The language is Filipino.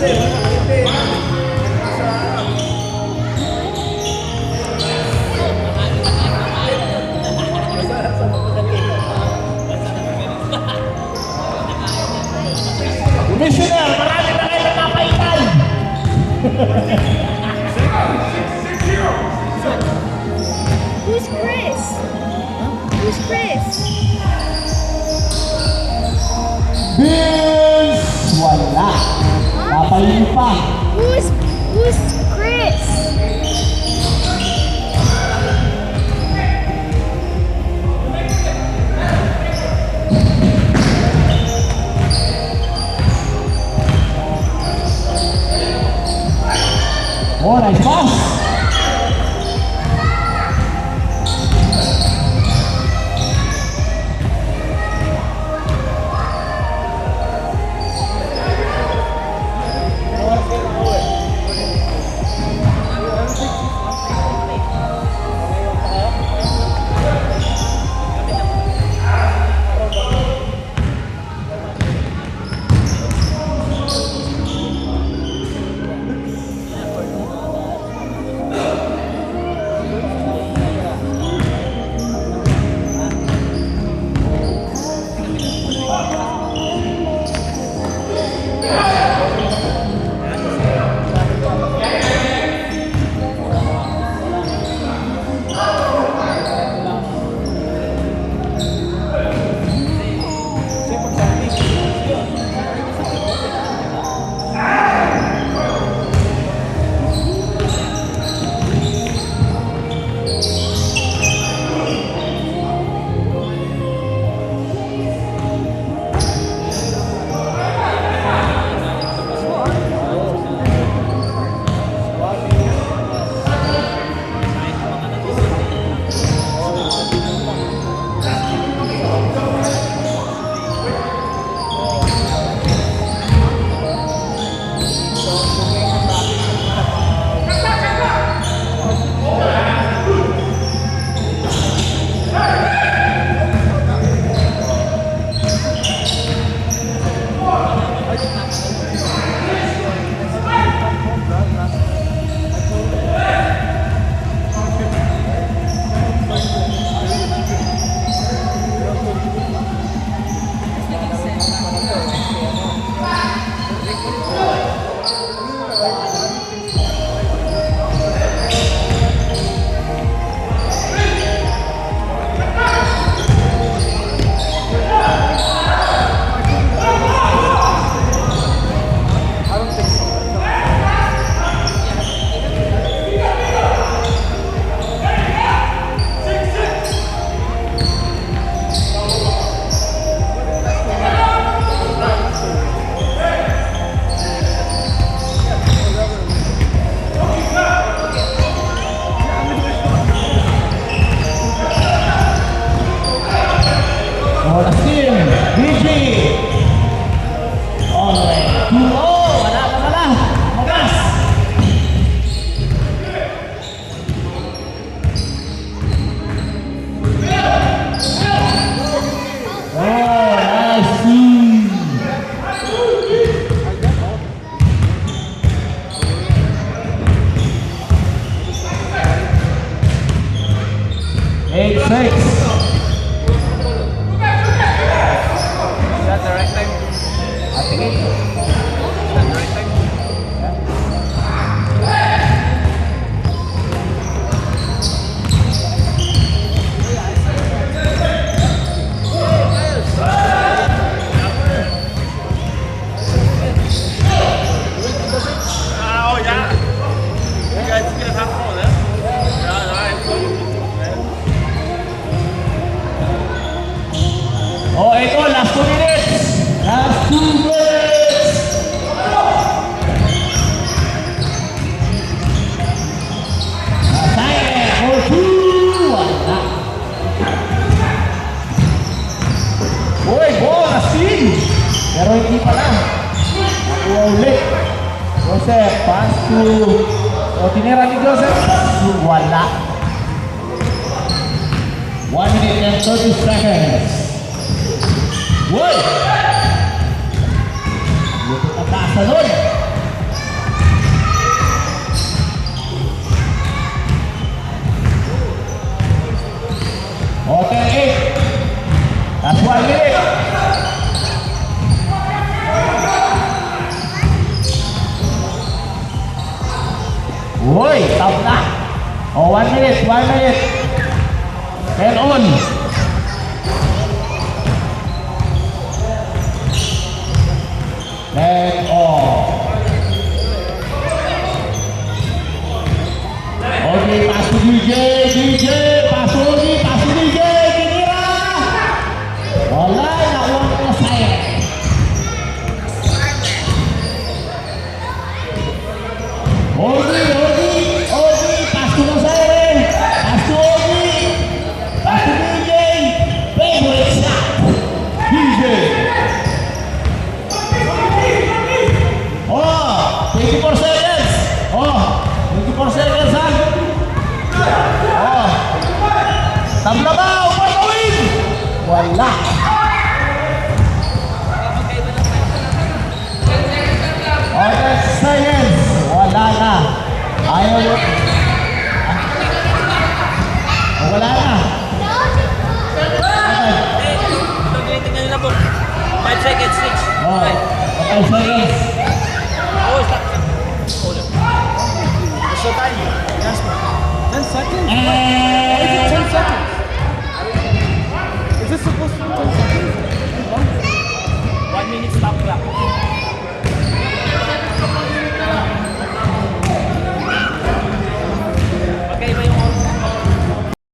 Commissioner, marami na kayo napapaitan! Who's Chris? Who's Chris? Vince! Wala! Papayin pa! Who's Chris? Oh, nice pass! Pero hindi pala. Nakuha ulit. Joseph, pass to... O, tinira ni Joseph. Wala. 1 minute and 30 seconds. Woy! Buto na pasa nun. Uy, top na. Oh, 1 minute, 1 minute. 10 on. Then off. Okay, pass to DJ, pass to Ogi, pass to DJ, tinira! Wala, nakuha ko na sa'yo. Ogi, pass to na sa'yo. Pass to Ogi, pass to DJ, favorite shot, DJ. Oh, 24 seconds. Oh, 24 seconds, ha? Oh. Tabla ba? Upang gawin! Wala. Oh, 10 seconds. Wala na. Ayaw mo. Oh, wala na. Okay. Tingnan nyo na po. 5 seconds, 6. Oh, 5 seconds. Oh, stop. So time. 10 seconds? And 10 seconds. Is this supposed to be 10 seconds?